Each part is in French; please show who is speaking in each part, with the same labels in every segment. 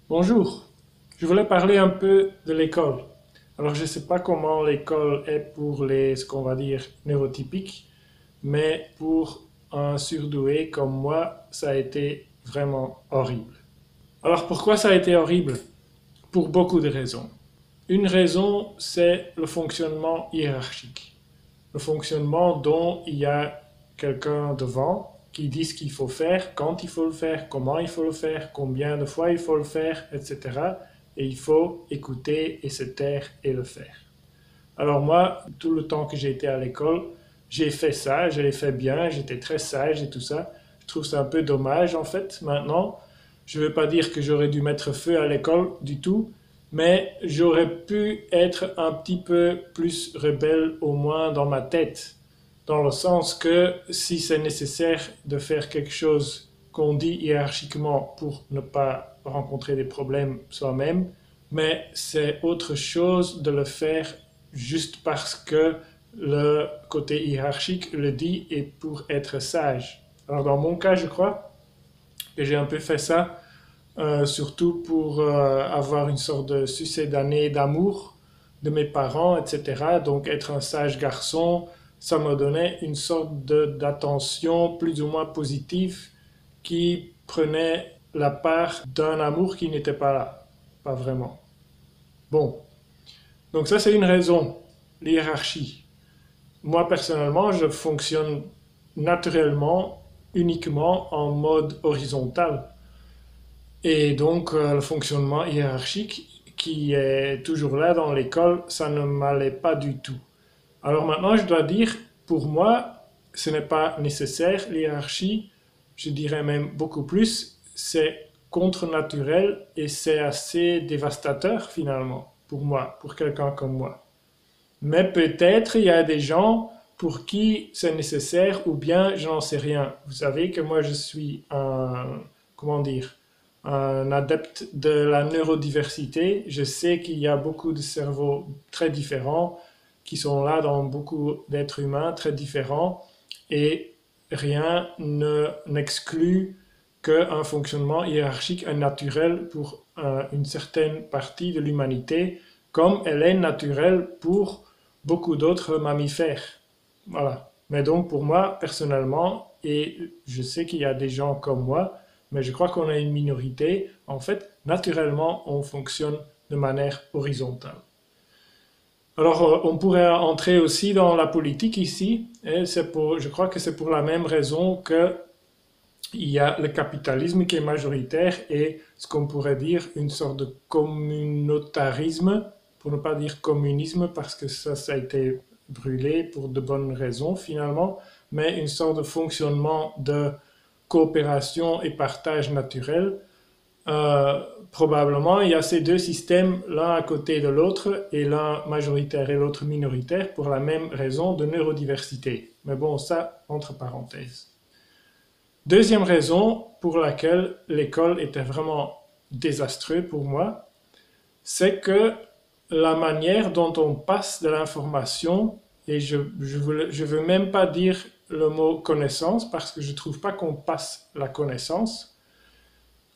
Speaker 1: Bonjour, je voulais parler un peu de l'école. Alors je ne sais pas comment l'école est pour ce qu'on va dire, neurotypiques, mais pour un surdoué comme moi, ça a été vraiment horrible. Alors pourquoi ça a été horrible? Pour beaucoup de raisons. Une raison, c'est le fonctionnement hiérarchique. Le fonctionnement dont il y a quelqu'un devant qui dit ce qu'il faut faire, quand il faut le faire, comment il faut le faire, combien de fois il faut le faire, etc. Et il faut écouter et se taire et le faire. Alors moi, tout le temps que j'ai été à l'école, j'ai fait ça, je l'ai fait bien, j'étais très sage et tout ça. Je trouve ça un peu dommage en fait maintenant. Je ne veux pas dire que j'aurais dû mettre feu à l'école du tout, mais j'aurais pu être un petit peu plus rebelle au moins dans ma tête. Dans le sens que si c'est nécessaire de faire quelque chose qu'on dit hiérarchiquement pour ne pas rencontrer des problèmes soi-même, mais c'est autre chose de le faire juste parce que le côté hiérarchique le dit et pour être sage. Alors dans mon cas, je crois que j'ai un peu fait ça, surtout pour avoir une sorte de succédané d'amour de mes parents, etc. Donc être un sage garçon, ça me donnait une sorte d'attention plus ou moins positive qui prenait la part d'un amour qui n'était pas là, pas vraiment. Bon, donc ça c'est une raison, l'hiérarchie. Moi personnellement, je fonctionne naturellement uniquement en mode horizontal. Et donc le fonctionnement hiérarchique qui est toujours là dans l'école, ça ne m'allait pas du tout. Alors maintenant, je dois dire, pour moi, ce n'est pas nécessaire, l'hiérarchie, je dirais même beaucoup plus, c'est contre-naturel et c'est assez dévastateur finalement, pour moi, pour quelqu'un comme moi. Mais peut-être il y a des gens pour qui c'est nécessaire ou bien je n'en sais rien. Vous savez que moi je suis comment dire, un adepte de la neurodiversité. Je sais qu'il y a beaucoup de cerveaux très différents qui sont là dans beaucoup d'êtres humains très différents et rien n'exclut qu'un fonctionnement hiérarchique est naturel pour une certaine partie de l'humanité, comme elle est naturelle pour beaucoup d'autres mammifères. Voilà. Mais donc pour moi, personnellement, et je sais qu'il y a des gens comme moi, mais je crois qu'on est une minorité, en fait, naturellement, on fonctionne de manière horizontale. Alors, on pourrait entrer aussi dans la politique ici, et je crois que c'est pour la même raison que il y a le capitalisme qui est majoritaire et ce qu'on pourrait dire une sorte de communautarisme, pour ne pas dire communisme parce que ça a été brûlé pour de bonnes raisons finalement, mais une sorte de fonctionnement de coopération et partage naturel. Probablement, il y a ces deux systèmes l'un à côté de l'autre et l'un majoritaire et l'autre minoritaire pour la même raison de neurodiversité. Mais bon, ça, entre parenthèses. Deuxième raison pour laquelle l'école était vraiment désastreuse pour moi, c'est que la manière dont on passe de l'information, et je veux même pas dire le mot connaissance parce que je ne trouve pas qu'on passe la connaissance,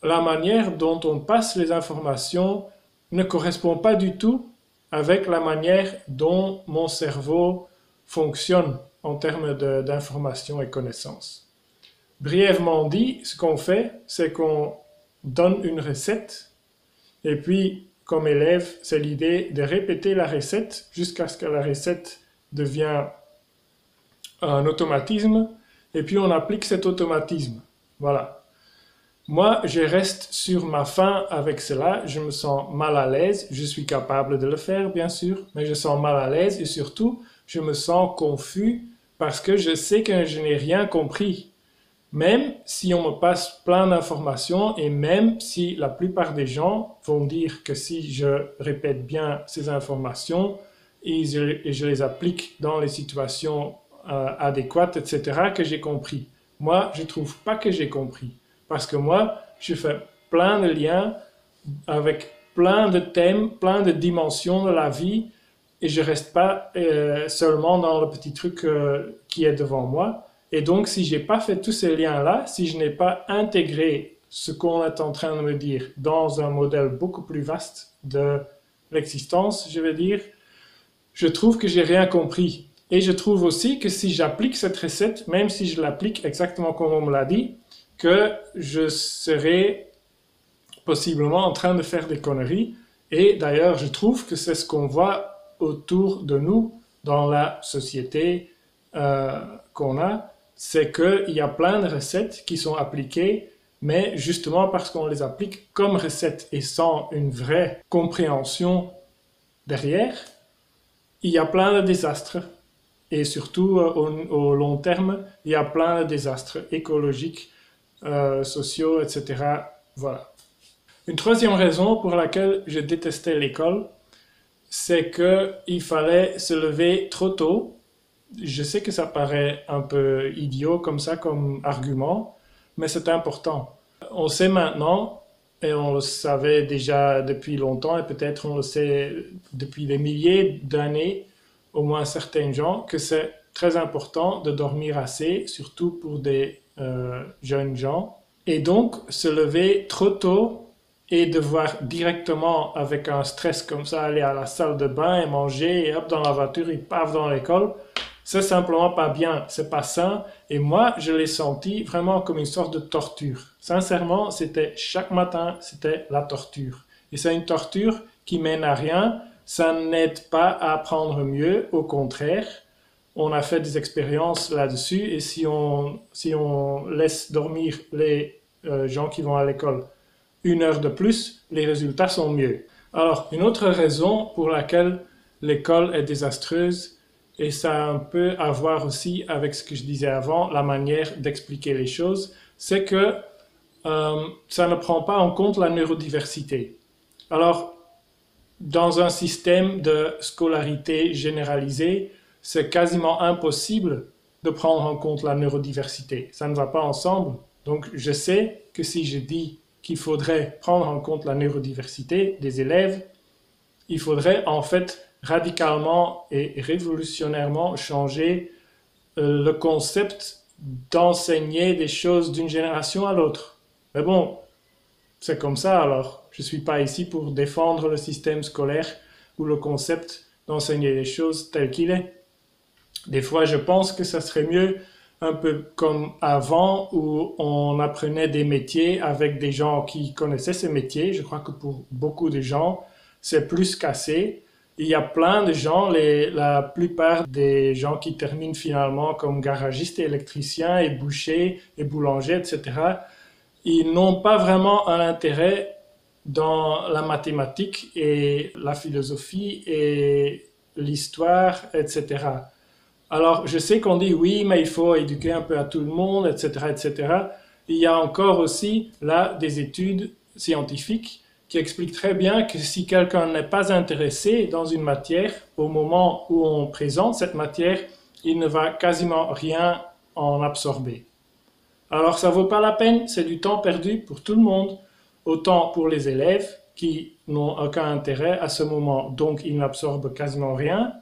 Speaker 1: la manière dont on passe les informations ne correspond pas du tout avec la manière dont mon cerveau fonctionne en termes d'information et connaissances. Brièvement dit, ce qu'on fait, c'est qu'on donne une recette et puis, comme élève, c'est l'idée de répéter la recette jusqu'à ce que la recette devienne un automatisme et puis on applique cet automatisme. Voilà. Moi, je reste sur ma faim avec cela, je me sens mal à l'aise, je suis capable de le faire bien sûr, mais je sens mal à l'aise et surtout, je me sens confus parce que je sais que je n'ai rien compris. Même si on me passe plein d'informations et même si la plupart des gens vont dire que si je répète bien ces informations et je les applique dans les situations adéquates, etc., que j'ai compris. Moi, je ne trouve pas que j'ai compris. Parce que moi, je fais plein de liens avec plein de thèmes, plein de dimensions de la vie et je ne reste pas seulement dans le petit truc qui est devant moi. Et donc, si je n'ai pas fait tous ces liens-là, si je n'ai pas intégré ce qu'on est en train de me dire dans un modèle beaucoup plus vaste de l'existence, je vais dire, je trouve que j'ai rien compris. Et je trouve aussi que si j'applique cette recette, même si je l'applique exactement comme on me l'a dit, que je serai possiblement en train de faire des conneries. Et d'ailleurs, je trouve que c'est ce qu'on voit autour de nous dans la société qu'on a, c'est qu'il y a plein de recettes qui sont appliquées, mais justement parce qu'on les applique comme recettes et sans une vraie compréhension derrière, il y a plein de désastres. Et surtout, au long terme, il y a plein de désastres écologiques, sociaux, etc. Voilà. Une troisième raison pour laquelle je détestais l'école, c'est qu'il fallait se lever trop tôt. Je sais que ça paraît un peu idiot comme ça, comme argument, mais c'est important. On sait maintenant, et on le savait déjà depuis longtemps, et peut-être on le sait depuis des milliers d'années, au moins certains gens, que c'est très important de dormir assez, surtout pour des jeunes gens. Et donc, se lever trop tôt et devoir directement, avec un stress comme ça, aller à la salle de bain et manger, et hop, dans la voiture, et paf, dans l'école, c'est simplement pas bien, c'est pas sain. Et moi, je l'ai senti vraiment comme une sorte de torture. Sincèrement, c'était chaque matin, c'était la torture. Et c'est une torture qui mène à rien. Ça n'aide pas à apprendre mieux, au contraire. On a fait des expériences là-dessus et si on laisse dormir les gens qui vont à l'école 1 heure de plus, les résultats sont mieux. Alors, une autre raison pour laquelle l'école est désastreuse, et ça a un peu à voir aussi avec ce que je disais avant, la manière d'expliquer les choses, c'est que ça ne prend pas en compte la neurodiversité. Alors, dans un système de scolarité généralisée, c'est quasiment impossible de prendre en compte la neurodiversité. Ça ne va pas ensemble. Donc, je sais que si je dis qu'il faudrait prendre en compte la neurodiversité des élèves, il faudrait en fait radicalement et révolutionnairement changer le concept d'enseigner des choses d'une génération à l'autre. Mais bon, c'est comme ça alors. Je ne suis pas ici pour défendre le système scolaire ou le concept d'enseigner les choses tel qu'il est. Des fois, je pense que ça serait mieux un peu comme avant où on apprenait des métiers avec des gens qui connaissaient ces métiers. Je crois que pour beaucoup de gens, c'est plus qu'assez. Il y a plein de gens, la plupart des gens qui terminent finalement comme garagistes et électriciens et bouchers et boulangers, etc., ils n'ont pas vraiment un intérêt dans la mathématique et la philosophie et l'histoire, etc. Alors, je sais qu'on dit oui, mais il faut éduquer un peu à tout le monde, etc., etc. Il y a encore aussi là des études scientifiques qui expliquent très bien que si quelqu'un n'est pas intéressé dans une matière, au moment où on présente cette matière, il ne va quasiment rien en absorber. Alors, ça ne vaut pas la peine, c'est du temps perdu pour tout le monde, autant pour les élèves qui n'ont aucun intérêt à ce moment, donc ils n'absorbent quasiment rien,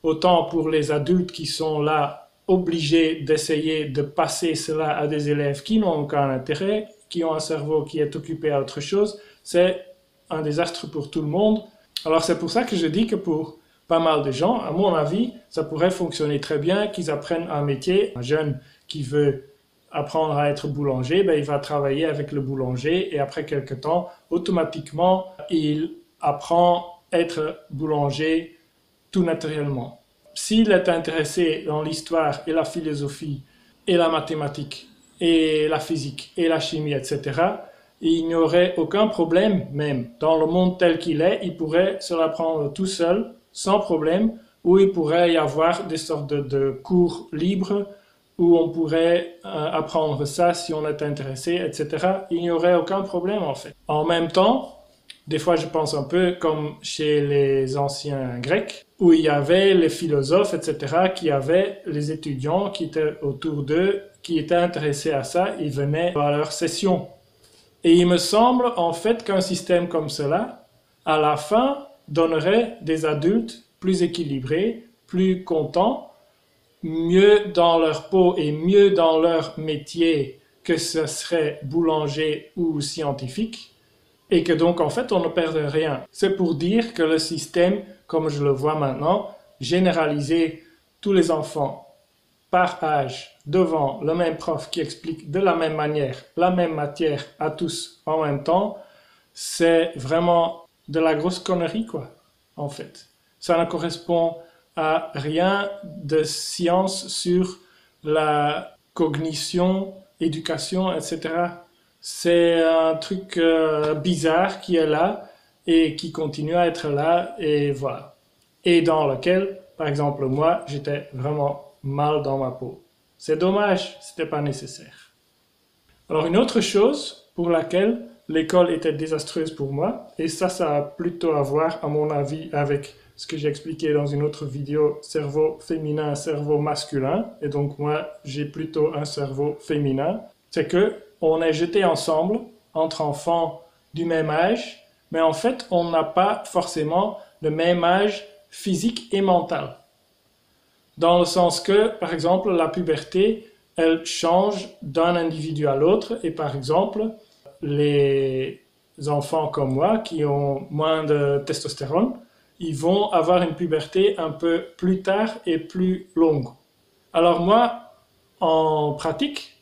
Speaker 1: autant pour les adultes qui sont là obligés d'essayer de passer cela à des élèves qui n'ont aucun intérêt, qui ont un cerveau qui est occupé à autre chose, c'est un désastre pour tout le monde. Alors c'est pour ça que je dis que pour pas mal de gens, à mon avis, ça pourrait fonctionner très bien qu'ils apprennent un métier. Un jeune qui veut apprendre à être boulanger, ben, il va travailler avec le boulanger et après quelques temps, automatiquement, il apprend à être boulanger tout naturellement. S'il est intéressé dans l'histoire et la philosophie et la mathématique et la physique et la chimie, etc., il n'y aurait aucun problème, même dans le monde tel qu'il est, il pourrait se l'apprendre tout seul, sans problème, ou il pourrait y avoir des sortes de cours libres où on pourrait apprendre ça si on est intéressé, etc. Il n'y aurait aucun problème en fait. En même temps, des fois je pense un peu comme chez les anciens Grecs, où il y avait les philosophes, etc., qui avaient les étudiants qui étaient autour d'eux, qui étaient intéressés à ça, ils venaient à leur session. Et il me semble en fait qu'un système comme cela, à la fin, donnerait des adultes plus équilibrés, plus contents, mieux dans leur peau et mieux dans leur métier que ce serait boulanger ou scientifique, et que donc en fait on ne perdrait rien. C'est pour dire que le système, comme je le vois maintenant, généraliser tous les enfants par âge devant le même prof qui explique de la même manière la même matière à tous en même temps, c'est vraiment de la grosse connerie quoi, en fait. Ça ne correspond à rien de science sur la cognition, éducation, etc. C'est un truc bizarre qui est là et qui continue à être là et voilà. Et dans lequel, par exemple, moi, j'étais vraiment mal dans ma peau. C'est dommage, c'était pas nécessaire. Alors une autre chose pour laquelle l'école était désastreuse pour moi, et ça a plutôt à voir, à mon avis, avec ce que j'ai expliqué dans une autre vidéo, cerveau féminin, cerveau masculin, et donc moi, j'ai plutôt un cerveau féminin, c'est que on est jetés ensemble, entre enfants du même âge, mais en fait, on n'a pas forcément le même âge physique et mental. Dans le sens que, par exemple, la puberté, elle change d'un individu à l'autre, et par exemple, les enfants comme moi qui ont moins de testostérone, ils vont avoir une puberté un peu plus tard et plus longue. Alors moi, en pratique,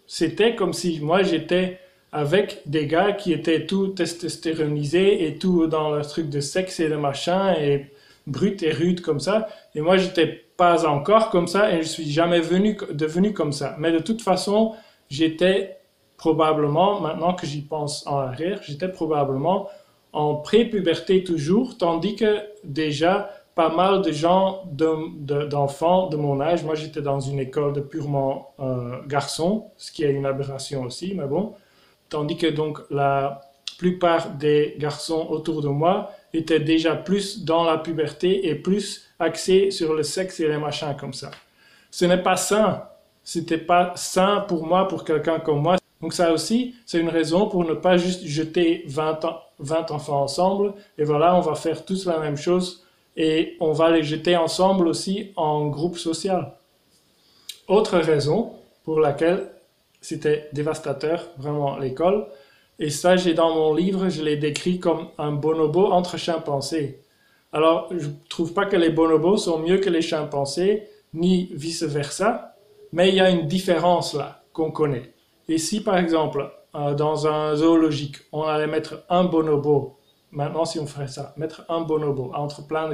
Speaker 1: c'était comme si moi j'étais avec des gars qui étaient tout testostéronisés et tout dans le truc de sexe et de machin et brut et rude comme ça. Et moi j'étais pas encore comme ça et je suis jamais devenu comme ça. Mais de toute façon, j'étais probablement, maintenant que j'y pense en arrière, j'étais probablement en pré-puberté toujours, tandis que déjà pas mal de gens, d'enfants de mon âge, moi j'étais dans une école de purement garçons, ce qui est une aberration aussi, mais bon, tandis que donc la plupart des garçons autour de moi étaient déjà plus dans la puberté et plus axés sur le sexe et les machins comme ça. Ce n'est pas sain, c'était pas sain pour moi, pour quelqu'un comme moi. Donc ça aussi, c'est une raison pour ne pas juste jeter 20 enfants ensemble, et voilà, on va faire tous la même chose, et on va les jeter ensemble aussi en groupe social. Autre raison pour laquelle c'était dévastateur, vraiment, l'école, et ça, j'ai dans mon livre, je l'ai décrit comme un bonobo entre chimpanzés. Alors, je ne trouve pas que les bonobos sont mieux que les chimpanzés, ni vice-versa, mais il y a une différence là, qu'on connaît. Et si, par exemple, dans un zoologique, on allait mettre un bonobo, maintenant si on ferait ça, mettre un bonobo entre plein de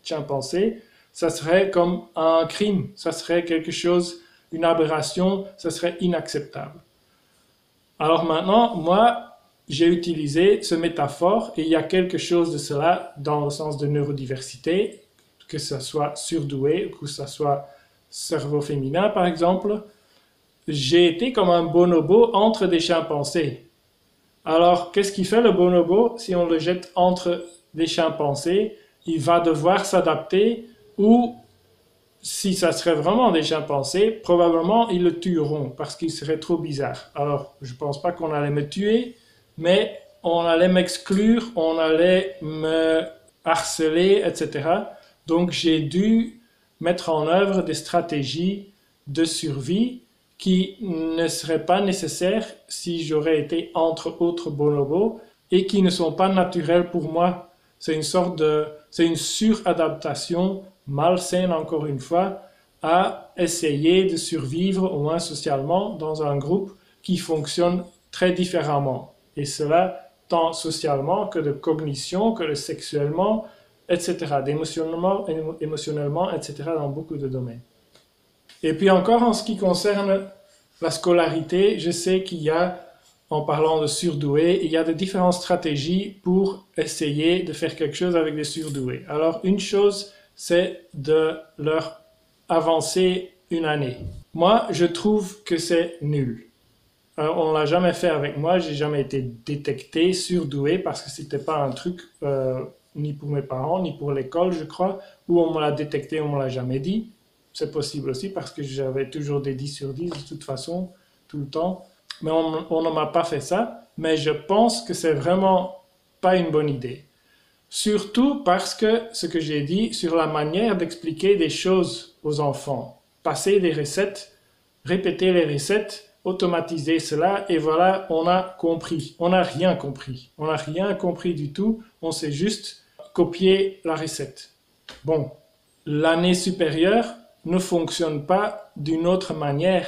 Speaker 1: chimpanzés, ça serait comme un crime, ça serait quelque chose, une aberration, ça serait inacceptable. Alors maintenant, moi, j'ai utilisé ce métaphore et il y a quelque chose de cela dans le sens de neurodiversité, que ce soit surdoué, que ce soit cerveau féminin par exemple. J'ai été comme un bonobo entre des chimpanzés. Alors, qu'est-ce qu'il fait le bonobo si on le jette entre des chimpanzés? Il va devoir s'adapter ou, si ça serait vraiment des chimpanzés, probablement ils le tueront parce qu'il serait trop bizarre. Alors, je ne pense pas qu'on allait me tuer, mais on allait m'exclure, on allait me harceler, etc. Donc, j'ai dû mettre en œuvre des stratégies de survie qui ne seraient pas nécessaires si j'aurais été entre autres bonobos et qui ne sont pas naturels pour moi. C'est une suradaptation malsaine encore une fois à essayer de survivre au moins socialement dans un groupe qui fonctionne très différemment. Et cela tant socialement que de cognition, que de sexuellement, etc., d'émotionnellement, etc., dans beaucoup de domaines. Et puis encore en ce qui concerne la scolarité, je sais qu'il y a, en parlant de surdoués, il y a de différentes stratégies pour essayer de faire quelque chose avec des surdoués. Alors une chose, c'est de leur avancer une année. Moi, je trouve que c'est nul. On ne l'a jamais fait avec moi, j'ai jamais été détecté surdoué parce que c'était pas un truc ni pour mes parents, ni pour l'école, je crois, où on me l'a détecté, on ne me l'a jamais dit. C'est possible aussi parce que j'avais toujours des 10 sur 10 de toute façon, tout le temps. Mais on ne m'a pas fait ça. Mais je pense que c'est vraiment pas une bonne idée. Surtout parce que ce que j'ai dit sur la manière d'expliquer des choses aux enfants. Passer des recettes, répéter les recettes automatiser cela et voilà, on a compris. On n'a rien compris. On n'a rien compris du tout. On sait juste copier la recette. Bon, l'année supérieure ne fonctionne pas d'une autre manière.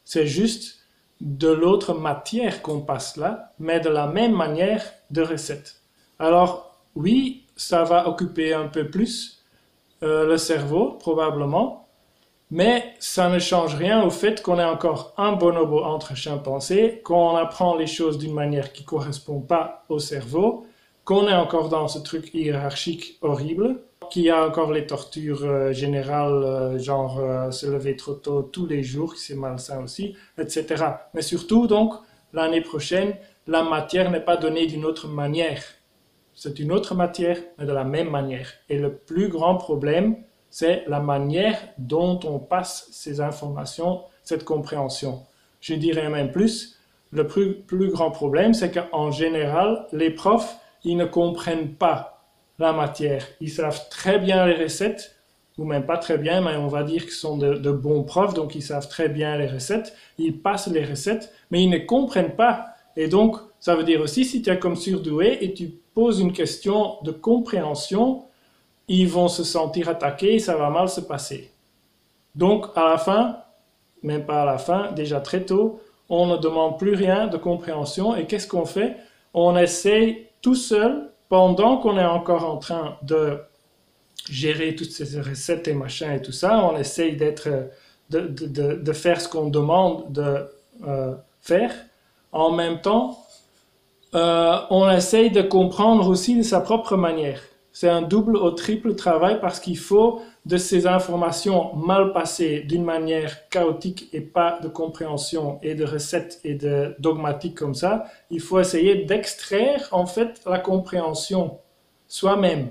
Speaker 1: C'est juste de l'autre matière qu'on passe là, mais de la même manière de recette. Alors, oui, ça va occuper un peu plus le cerveau, probablement, mais ça ne change rien au fait qu'on est encore un bonobo entre chimpanzés, qu'on apprend les choses d'une manière qui ne correspond pas au cerveau, qu'on est encore dans ce truc hiérarchique horrible, qu'il y a encore les tortures générales, genre se lever trop tôt tous les jours, c'est malsain aussi, etc. Mais surtout, donc, l'année prochaine, la matière n'est pas donnée d'une autre manière. C'est une autre matière, mais de la même manière. Et le plus grand problème, c'est la manière dont on passe ces informations, cette compréhension. Je dirais même plus, le plus grand problème, c'est qu'en général, les profs, ils ne comprennent pas la matière. Ils savent très bien les recettes, ou même pas très bien, mais on va dire qu'ils sont de bons profs, donc ils savent très bien les recettes. Ils passent les recettes, mais ils ne comprennent pas. Et donc, ça veut dire aussi, si tu es comme surdoué et tu poses une question de compréhension, ils vont se sentir attaqués et ça va mal se passer. Donc, à la fin, même pas à la fin, déjà très tôt, on ne demande plus rien de compréhension. Et qu'est-ce qu'on fait? On essaye tout seul, pendant qu'on est encore en train de gérer toutes ces recettes et machins et tout ça, on essaye de faire ce qu'on demande de faire. En même temps, on essaye de comprendre aussi de sa propre manière. C'est un double ou triple travail parce qu'il faut de ces informations mal passées d'une manière chaotique et pas de compréhension et de recettes et de dogmatique comme ça, il faut essayer d'extraire en fait la compréhension soi-même.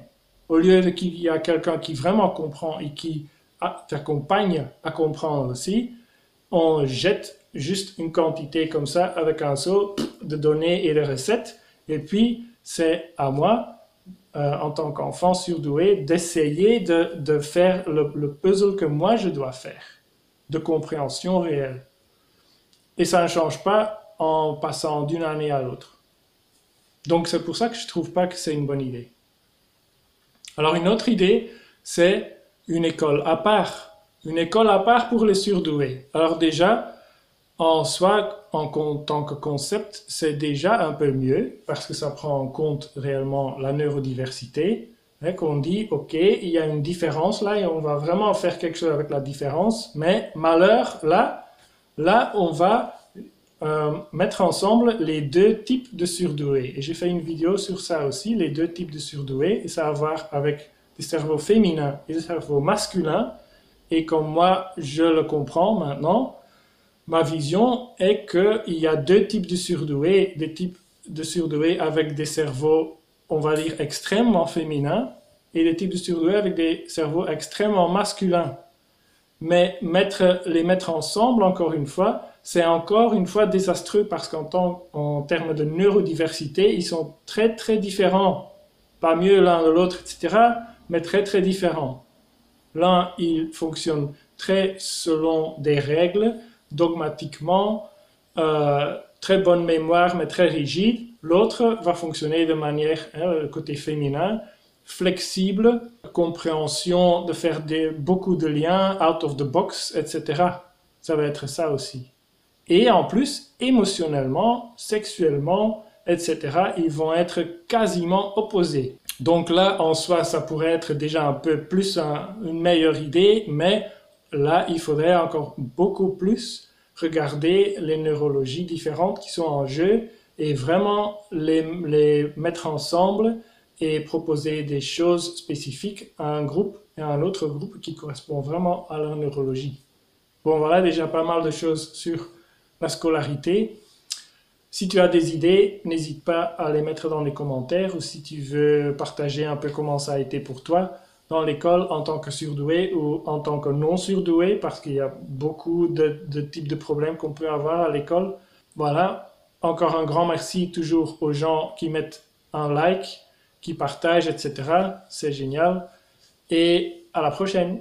Speaker 1: Au lieu de qu'il y a quelqu'un qui vraiment comprend et qui t'accompagne à comprendre aussi, on jette juste une quantité comme ça avec un seau de données et de recettes. Et puis, c'est à moi, en tant qu'enfant surdoué, d'essayer de faire le puzzle que moi je dois faire, de compréhension réelle. Et ça ne change pas en passant d'une année à l'autre. Donc c'est pour ça que je ne trouve pas que c'est une bonne idée. Alors une autre idée, c'est une école à part. Une école à part pour les surdoués. Alors déjà, en soi, en tant que concept, c'est déjà un peu mieux parce que ça prend en compte réellement la neurodiversité. Qu'on dit, ok, il y a une différence là et on va vraiment faire quelque chose avec la différence, mais malheur, là on va mettre ensemble les deux types de surdoués. Et j'ai fait une vidéo sur ça aussi, les deux types de surdoués, et ça a à voir avec des cerveaux féminins et des cerveaux masculins. Et comme moi, je le comprends maintenant, ma vision est qu'il y a deux types de surdoués, des types de surdoués avec des cerveaux, on va dire, extrêmement féminins, et des types de surdoués avec des cerveaux extrêmement masculins. Mais les mettre ensemble, encore une fois, c'est encore une fois désastreux parce qu'en termes de neurodiversité, ils sont très très différents. Pas mieux l'un de l'autre, etc., mais très très différents. L'un, il fonctionne très selon des règles, dogmatiquement, très bonne mémoire, mais très rigide. L'autre va fonctionner de manière, le côté féminin, flexible, compréhension, de faire beaucoup de liens, out of the box, etc. Ça va être ça aussi. Et en plus, émotionnellement, sexuellement, etc., ils vont être quasiment opposés. Donc là, en soi, ça pourrait être déjà un peu plus une meilleure idée, mais là, il faudrait encore beaucoup plus regarder les neurologies différentes qui sont en jeu et vraiment les mettre ensemble et proposer des choses spécifiques à un groupe et à un autre groupe qui correspond vraiment à leur neurologie. Bon, voilà déjà pas mal de choses sur la scolarité. Si tu as des idées, n'hésite pas à les mettre dans les commentaires ou si tu veux partager un peu comment ça a été pour toi dans l'école en tant que surdoué ou en tant que non surdoué parce qu'il y a beaucoup de types de problèmes qu'on peut avoir à l'école. Voilà, encore un grand merci toujours aux gens qui mettent un like, qui partagent, etc. C'est génial. Et à la prochaine!